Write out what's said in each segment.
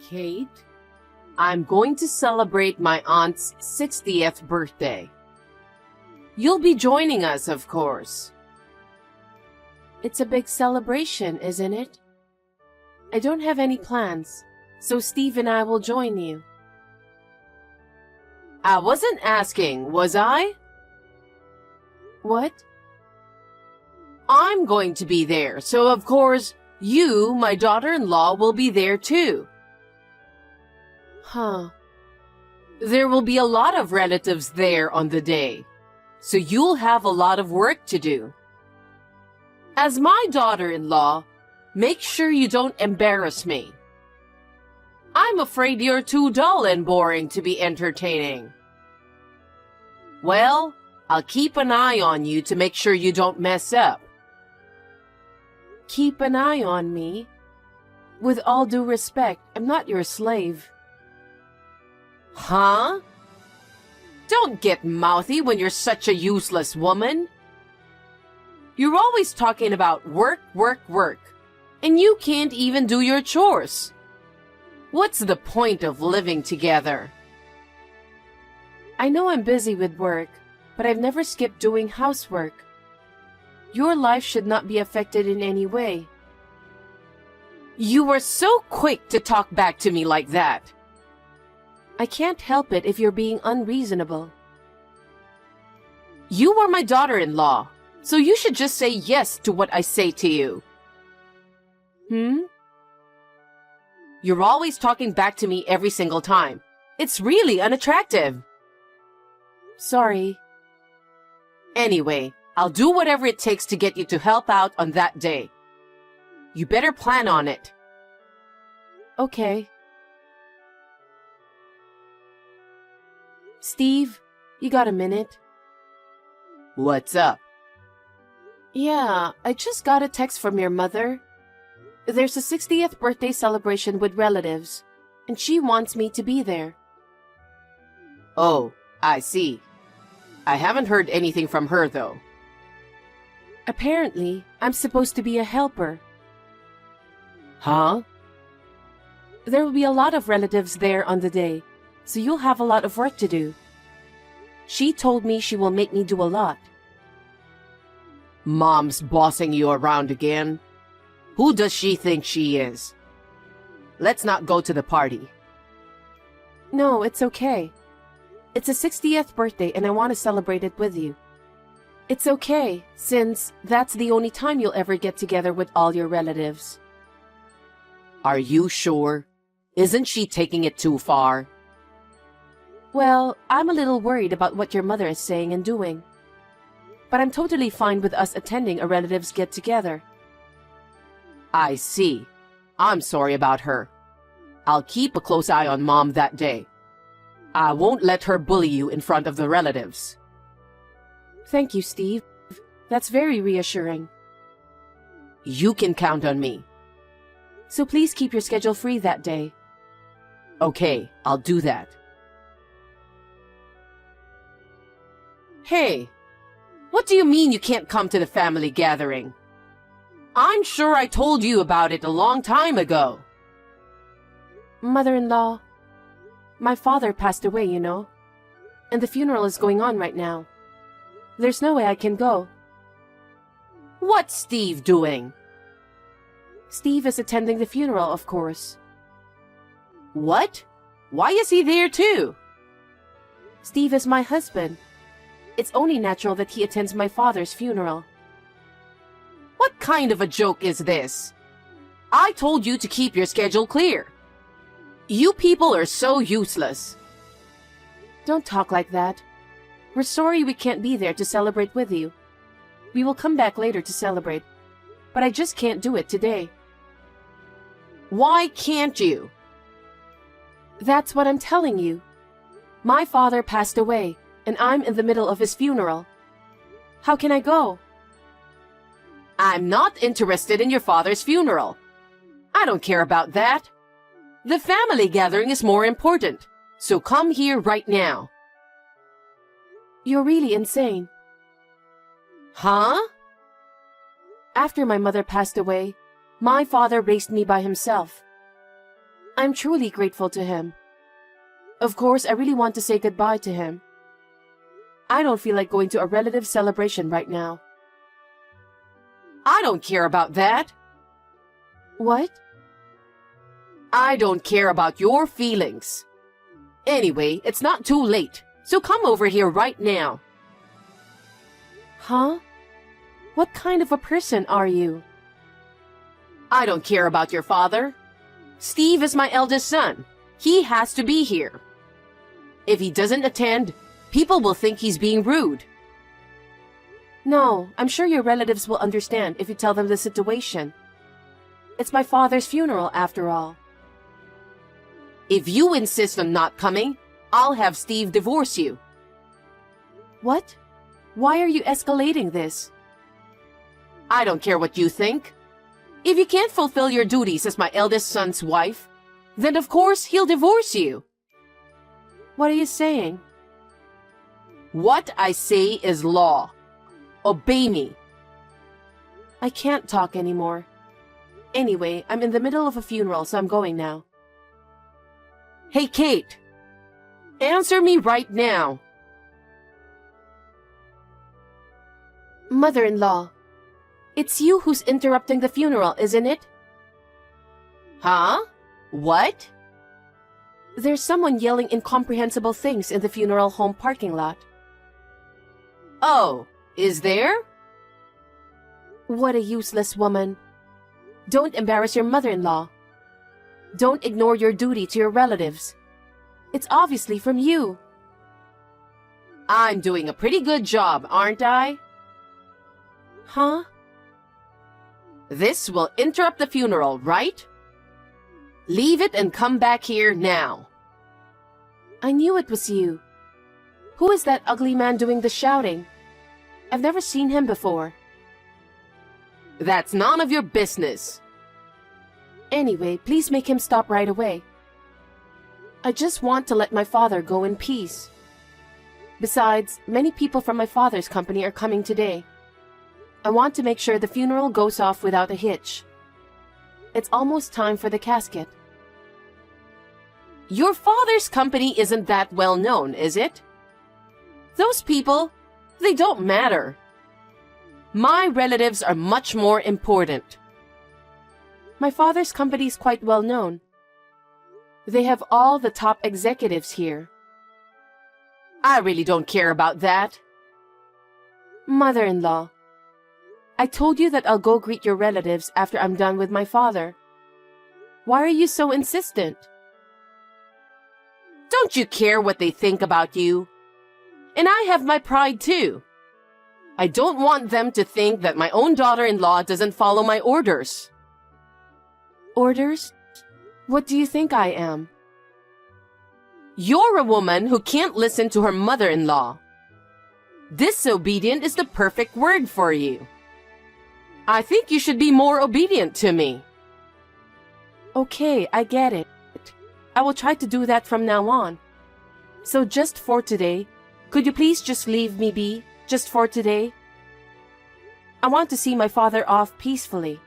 Kate, I'm going to celebrate my aunt's 60th birthday. You'll be joining us, of course. It's a big celebration, isn't it? I don't have any plans, so Steve and I will join you. I wasn't asking, was I? What? I'm going to be there, so of course, you, my daughter-in-law, will be there too. Huh. There will be a lot of relatives there on the day, so you'll have a lot of work to do. As my daughter-in-law, make sure you don't embarrass me. I'm afraid you're too dull and boring to be entertaining. Well, I'll keep an eye on you to make sure you don't mess up. Keep an eye on me? With all due respect, I'm not your slave. Huh? Don't get mouthy when you're such a useless woman. You're always talking about work, work, work, and you can't even do your chores. What's the point of living together? I know I'm busy with work, but I've never skipped doing housework. Your life should not be affected in any way. You were so quick to talk back to me like that. I can't help it if you're being unreasonable. You are my daughter-in-law, so you should just say yes to what I say to you. You're always talking back to me every single time. It's really unattractive. Sorry. Anyway, I'll do whatever it takes to get you to help out on that day. You better plan on it. Okay. Steve, you got a minute? What's up? Yeah, I just got a text from your mother. There's a 60th birthday celebration with relatives, and she wants me to be there. Oh, I see. I haven't heard anything from her, though. Apparently, I'm supposed to be a helper. Huh? There will be a lot of relatives there on the day, so you'll have a lot of work to do. She told me she will make me do a lot. Mom's bossing you around again? Who does she think she is? Let's not go to the party. No, it's okay. It's a 60th birthday and I want to celebrate it with you. It's okay, since that's the only time you'll ever get together with all your relatives. Are you sure? Isn't she taking it too far? Well, I'm a little worried about what your mother is saying and doing. But I'm totally fine with us attending a relative's get-together. I see. I'm sorry about her. I'll keep a close eye on Mom that day. I won't let her bully you in front of the relatives. Thank you, Steve. That's very reassuring. You can count on me. So please keep your schedule free that day. Okay, I'll do that. Hey, what do you mean you can't come to the family gathering? I'm sure I told you about it a long time ago. Mother-in-law, my father passed away, you know, and the funeral is going on right now. There's no way I can go. What's Steve doing? Steve is attending the funeral, of course. What? Why is he there too? Steve is my husband. It's only natural that he attends my father's funeral. What kind of a joke is this? I told you to keep your schedule clear. You people are so useless. Don't talk like that. We're sorry we can't be there to celebrate with you. We will come back later to celebrate, but I just can't do it today. Why can't you? That's what I'm telling you. My father passed away, and I'm in the middle of his funeral. How can I go? I'm not interested in your father's funeral. I don't care about that. The family gathering is more important, so come here right now. You're really insane. Huh? After my mother passed away, my father raised me by himself. I'm truly grateful to him. Of course, I really want to say goodbye to him. I don't feel like going to a relative celebration right now. I don't care about that. What? I don't care about your feelings. Anyway, it's not too late, so come over here right now. Huh? What kind of a person are you? I don't care about your father. Steve is my eldest son. He has to be here. If he doesn't attend, people will think he's being rude. No, I'm sure your relatives will understand if you tell them the situation. It's my father's funeral, after all. If you insist on not coming, I'll have Steve divorce you. What? Why are you escalating this? I don't care what you think. If you can't fulfill your duties as my eldest son's wife, then of course he'll divorce you. What are you saying? What I say is law. Obey me. I can't talk anymore. Anyway, I'm in the middle of a funeral, so I'm going now. Hey, Kate. Answer me right now. Mother-in-law, it's you who's interrupting the funeral, isn't it? Huh? What? There's someone yelling incomprehensible things in the funeral home parking lot. Oh, is there? What a useless woman. Don't embarrass your mother-in-law. Don't ignore your duty to your relatives. It's obviously from you. I'm doing a pretty good job, aren't I? Huh? This will interrupt the funeral, right? Leave it and come back here now. I knew it was you. Who is that ugly man doing the shouting? I've never seen him before. That's none of your business. Anyway, please make him stop right away. I just want to let my father go in peace. Besides, many people from my father's company are coming today. I want to make sure the funeral goes off without a hitch. It's almost time for the casket. Your father's company isn't that well known, is it? Those people, they don't matter. My relatives are much more important. My father's company is quite well known. They have all the top executives here. I really don't care about that. Mother-in-law, I told you that I'll go greet your relatives after I'm done with my father. Why are you so insistent? Don't you care what they think about you? And I have my pride too. I don't want them to think that my own daughter-in-law doesn't follow my orders. Orders? What do you think I am? You're a woman who can't listen to her mother-in-law. Disobedient is the perfect word for you. I think you should be more obedient to me. Okay, I get it. I will try to do that from now on. So just for today, could you please just leave me be, just for today? I want to see my father off peacefully.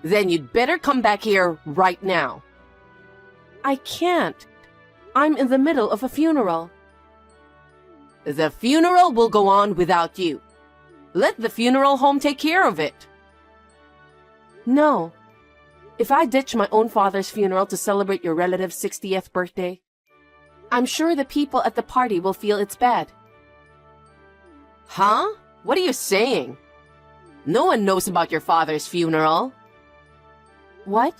Then you'd better come back here right now. I can't. I'm in the middle of a funeral. The funeral will go on without you. Let the funeral home take care of it. No. If I ditch my own father's funeral to celebrate your relative's 60th birthday, I'm sure the people at the party will feel it's bad. Huh? What are you saying? No one knows about your father's funeral. What?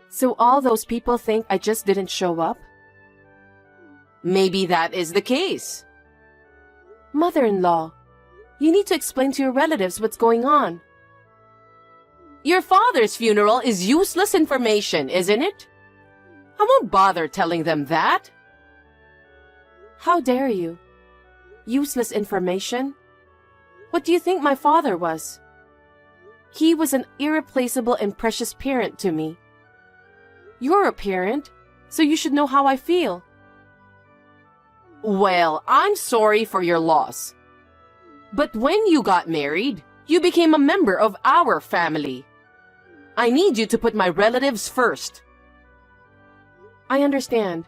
So all those people think I just didn't show up? Maybe that is the case. Mother-in-law, you need to explain to your relatives what's going on. Your father's funeral is useless information, isn't it? I won't bother telling them that. How dare you? Useless information? What do you think my father was? He was an irreplaceable and precious parent to me. You're a parent, so you should know how I feel. Well, I'm sorry for your loss. But when you got married, you became a member of our family. I need you to put my relatives first, I understand.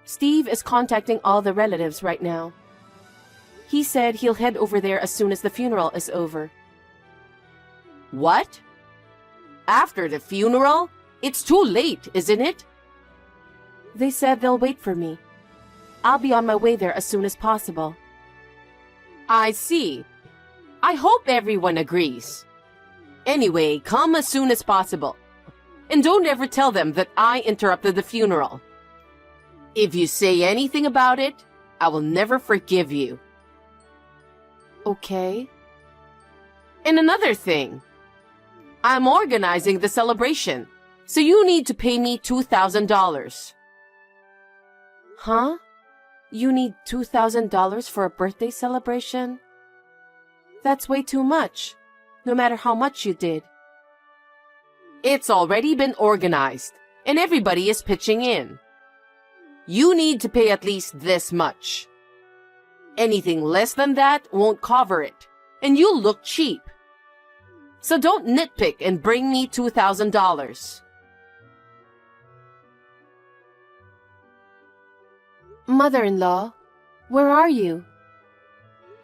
Steve is contacting all the relatives right now. He said he'll head over there as soon as the funeral is over. What? After the funeral? It's too late, isn't it? They said they'll wait for me. I'll be on my way there as soon as possible. I see. I hope everyone agrees. Anyway, come as soon as possible. And don't ever tell them that I interrupted the funeral. If you say anything about it, I will never forgive you. Okay. And another thing. I'm organizing the celebration, so you need to pay me $2,000. Huh? You need $2,000 for a birthday celebration? That's way too much, no matter how much you did. It's already been organized, and everybody is pitching in. You need to pay at least this much. Anything less than that won't cover it, and you'll look cheap. So don't nitpick and bring me $2,000. Mother-in-law, where are you?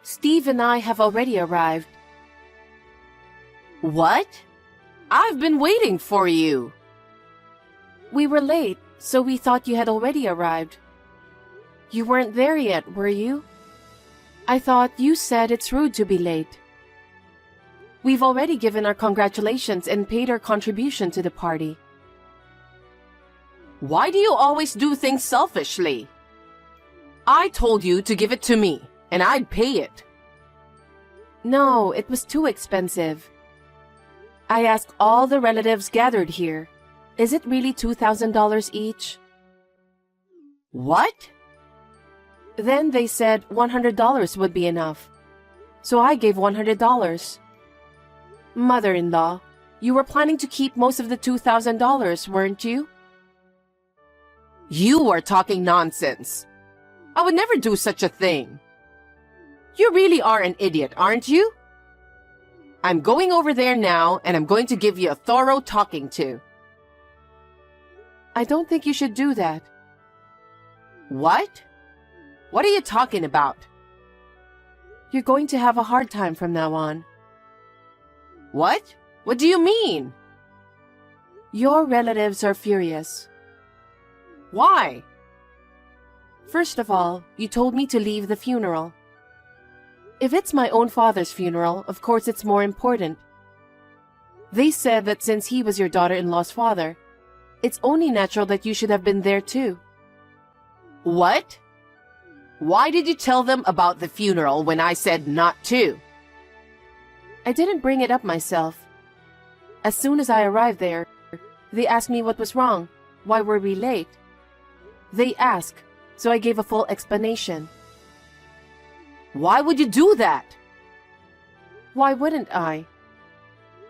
Steve and I have already arrived. What? I've been waiting for you. We were late, so we thought you had already arrived. You weren't there yet, were you? I thought you said it's rude to be late. We've already given our congratulations and paid our contribution to the party. Why do you always do things selfishly? I told you to give it to me, and I'd pay it. No, it was too expensive. I asked all the relatives gathered here. Is it really $2,000 each? What? Then they said $100 would be enough. So I gave $100. Mother-in-law, you were planning to keep most of the $2,000, weren't you? You are talking nonsense. I would never do such a thing. You really are an idiot, aren't you? I'm going over there now, and I'm going to give you a thorough talking to. I don't think you should do that. What? What are you talking about? You're going to have a hard time from now on. What? What do you mean? Your relatives are furious. Why? First of all, you told me to leave the funeral. If it's my own father's funeral, of course it's more important. They said that since he was your daughter-in-law's father, it's only natural that you should have been there too. What? Why did you tell them about the funeral when I said not to? I didn't bring it up myself. As soon as I arrived there, they asked me what was wrong. Why were we late? They asked, so I gave a full explanation. Why would you do that? Why wouldn't I?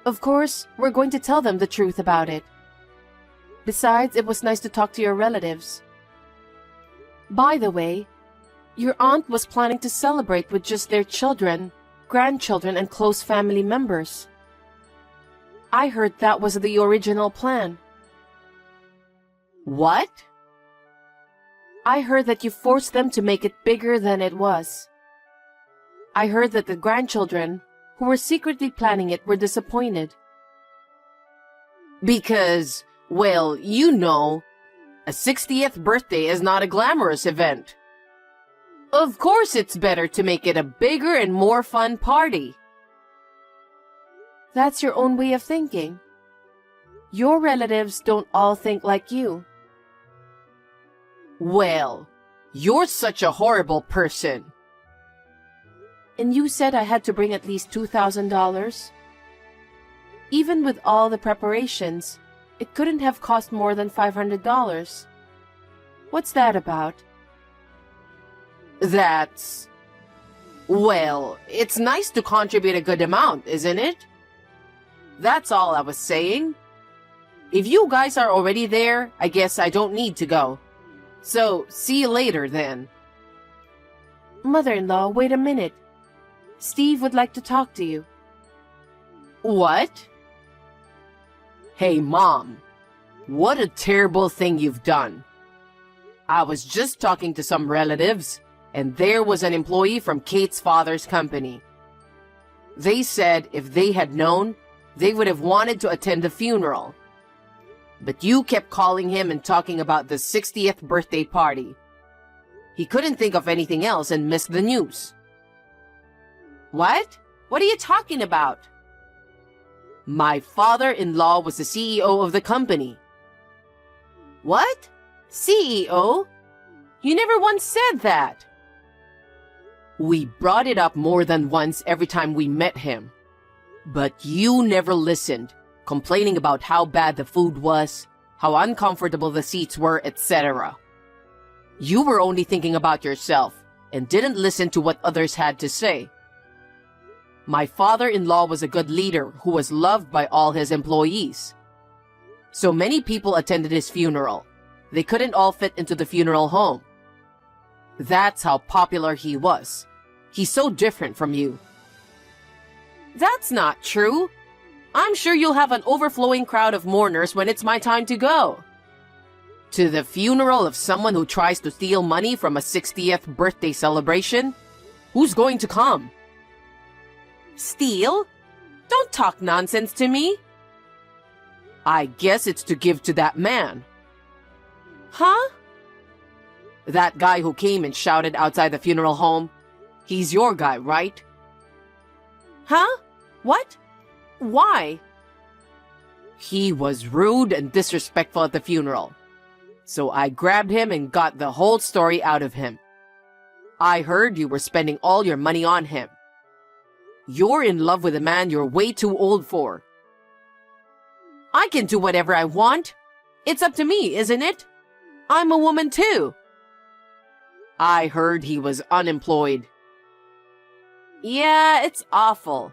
Of course, we're going to tell them the truth about it. Besides, it was nice to talk to your relatives. By the way, your aunt was planning to celebrate with just their children, grandchildren, and close family members. I heard that was the original plan. What? I heard that you forced them to make it bigger than it was. I heard that the grandchildren, who were secretly planning it, were disappointed. Because, well, you know, a 60th birthday is not a glamorous event. Of course it's better to make it a bigger and more fun party. That's your own way of thinking. Your relatives don't all think like you. Well, you're such a horrible person. And you said I had to bring at least $2,000? Even with all the preparations, it couldn't have cost more than $500. What's that about? That's... Well, it's nice to contribute a good amount, isn't it? That's all I was saying. If you guys are already there, I guess I don't need to go. So, see you later then. Mother-in-law, wait a minute. Steve would like to talk to you. What? Hey, Mom. What a terrible thing you've done. I was just talking to some relatives, and there was an employee from Kate's father's company. They said if they had known, they would have wanted to attend the funeral. But you kept calling him and talking about the 60th birthday party. He couldn't think of anything else and missed the news. What? What are you talking about? My father-in-law was the CEO of the company. What? CEO? You never once said that. We brought it up more than once every time we met him. But you never listened, complaining about how bad the food was, how uncomfortable the seats were, etc. You were only thinking about yourself and didn't listen to what others had to say. My father-in-law was a good leader who was loved by all his employees. So many people attended his funeral. They couldn't all fit into the funeral home. That's how popular he was. He's so different from you. That's not true. I'm sure you'll have an overflowing crowd of mourners when it's my time to go. To the funeral of someone who tries to steal money from a 60th birthday celebration? Who's going to come? Steal? Don't talk nonsense to me. I guess it's to give to that man. Huh? That guy who came and shouted outside the funeral home. He's your guy, right? Huh? What? Why? He was rude and disrespectful at the funeral. So I grabbed him and got the whole story out of him. I heard you were spending all your money on him. You're in love with a man you're way too old for. I can do whatever I want. It's up to me, isn't it? I'm a woman too. I heard he was unemployed. Yeah, it's awful.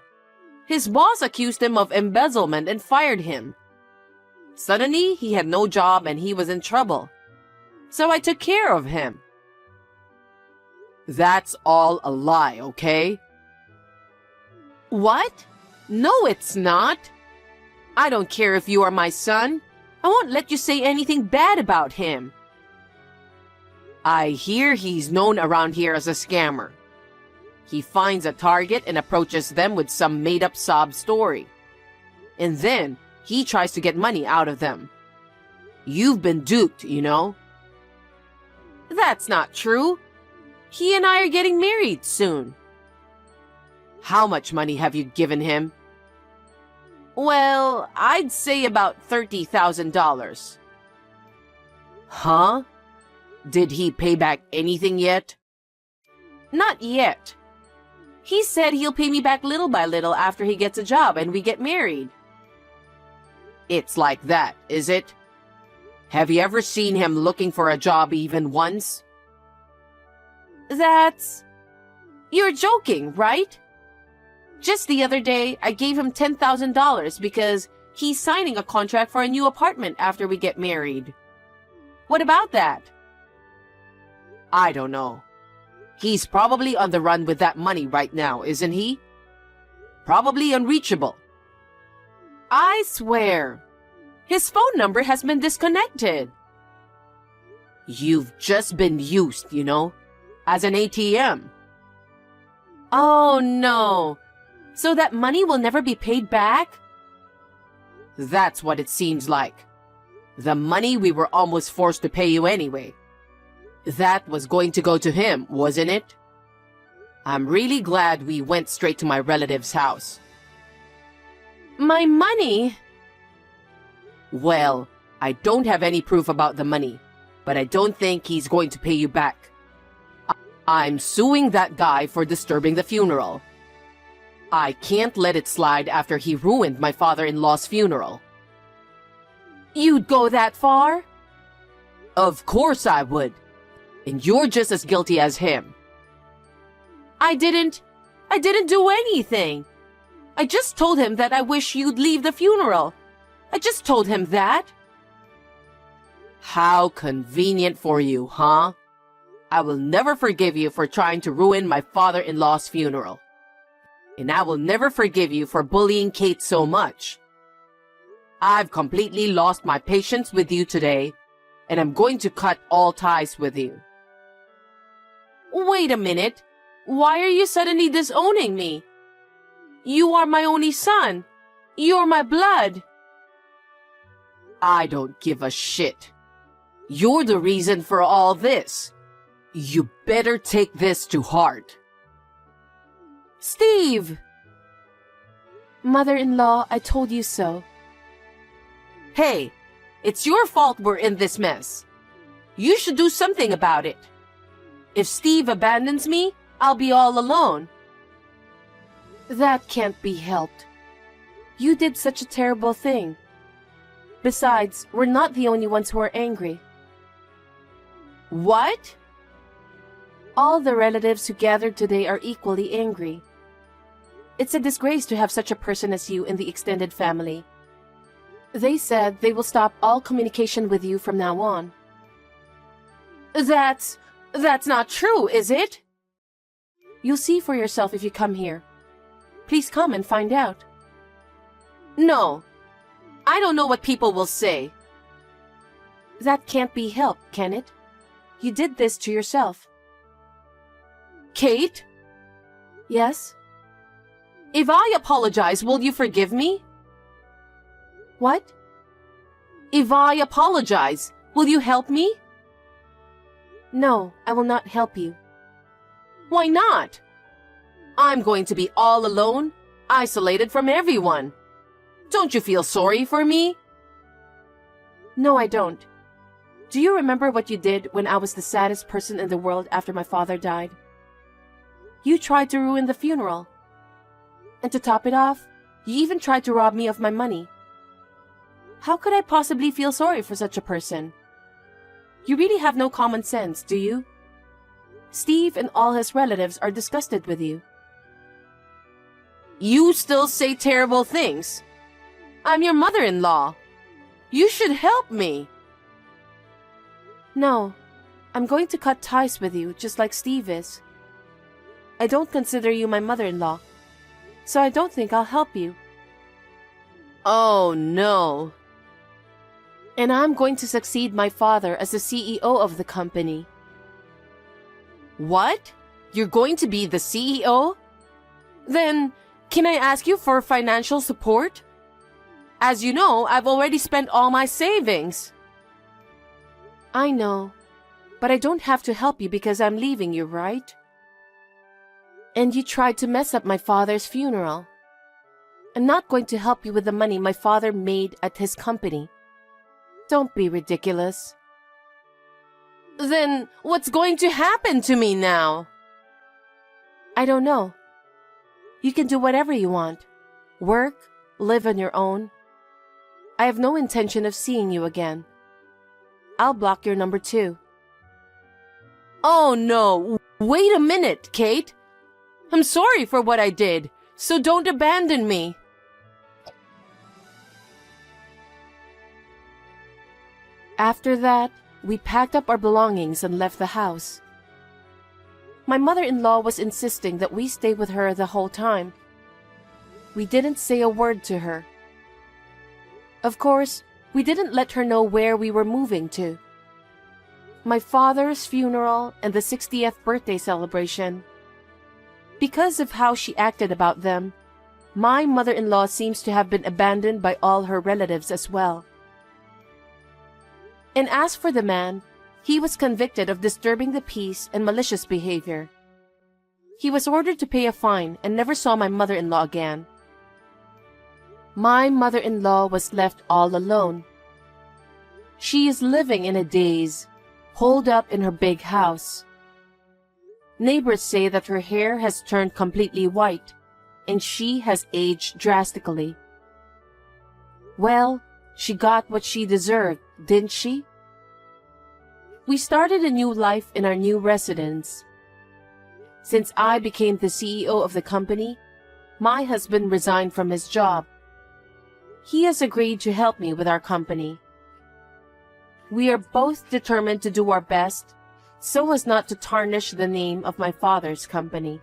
His boss accused him of embezzlement and fired him. Suddenly, he had no job and he was in trouble. So I took care of him. That's all a lie, okay? What? No, it's not. I don't care if you are my son. I won't let you say anything bad about him. I hear he's known around here as a scammer. He finds a target and approaches them with some made-up sob story. And then, he tries to get money out of them. You've been duped, you know? That's not true. He and I are getting married soon. How much money have you given him? Well, I'd say about $30,000. Huh? Did he pay back anything yet? Not yet. He said he'll pay me back little by little after he gets a job and we get married. It's like that, is it? Have you ever seen him looking for a job even once? You're joking, right? Just the other day, I gave him $10,000 because he's signing a contract for a new apartment after we get married. What about that? I don't know. He's probably on the run with that money right now, isn't he? Probably unreachable. I swear. His phone number has been disconnected. You've just been used, you know, as an ATM. Oh no. So that money will never be paid back? That's what it seems like. The money we were almost forced to pay you anyway. That was going to go to him, wasn't it? I'm really glad we went straight to my relative's house. My money? Well, I don't have any proof about the money, but I don't think he's going to pay you back. I'm suing that guy for disturbing the funeral. I can't let it slide after he ruined my father-in-law's funeral. You'd go that far? Of course I would. And you're just as guilty as him. I didn't do anything. I just told him that I wish you'd leave the funeral. I just told him that. How convenient for you, huh? I will never forgive you for trying to ruin my father-in-law's funeral. And I will never forgive you for bullying Kate so much. I've completely lost my patience with you today, and I'm going to cut all ties with you. Wait a minute. Why are you suddenly disowning me? You are my only son. You're my blood. I don't give a shit. You're the reason for all this. You better take this to heart. Steve! Mother-in-law, I told you so. Hey, it's your fault we're in this mess. You should do something about it. If Steve abandons me, I'll be all alone. That can't be helped. You did such a terrible thing. Besides, we're not the only ones who are angry. What? All the relatives who gathered today are equally angry. It's a disgrace to have such a person as you in the extended family. They said they will stop all communication with you from now on. That's not true, is it? You'll see for yourself if you come here. Please come and find out. No. I don't know what people will say. That can't be helped, can it? You did this to yourself. Kate? Yes? If I apologize, will you forgive me? What? If I apologize, will you help me? No, I will not help you. Why not? I'm going to be all alone, isolated from everyone. Don't you feel sorry for me? No, I don't. Do you remember what you did when I was the saddest person in the world after my father died? You tried to ruin the funeral. And to top it off, you even tried to rob me of my money. How could I possibly feel sorry for such a person? You really have no common sense, do you? Steve and all his relatives are disgusted with you. You still say terrible things. I'm your mother-in-law. You should help me. No, I'm going to cut ties with you just like Steve is. I don't consider you my mother-in-law, so I don't think I'll help you. Oh, no. And I'm going to succeed my father as the CEO of the company. What? You're going to be the CEO? Then, can I ask you for financial support? As you know, I've already spent all my savings. I know, but I don't have to help you because I'm leaving you, right? And you tried to mess up my father's funeral. I'm not going to help you with the money my father made at his company. Don't be ridiculous. Then what's going to happen to me now? I don't know. You can do whatever you want. Work, live on your own. I have no intention of seeing you again. I'll block your number too. Oh no, wait a minute, Kate. I'm sorry for what I did, so don't abandon me. After that, we packed up our belongings and left the house. My mother-in-law was insisting that we stay with her the whole time. We didn't say a word to her. Of course, we didn't let her know where we were moving to. My father's funeral and the 60th birthday celebration. Because of how she acted about them, my mother-in-law seems to have been abandoned by all her relatives as well. And as for the man, he was convicted of disturbing the peace and malicious behavior. He was ordered to pay a fine and never saw my mother-in-law again. My mother-in-law was left all alone. She is living in a daze, holed up in her big house. Neighbors say that her hair has turned completely white, and she has aged drastically. Well, she got what she deserved, didn't she? We started a new life in our new residence. Since I became the CEO of the company, my husband resigned from his job. He has agreed to help me with our company. We are both determined to do our best so as not to tarnish the name of my father's company.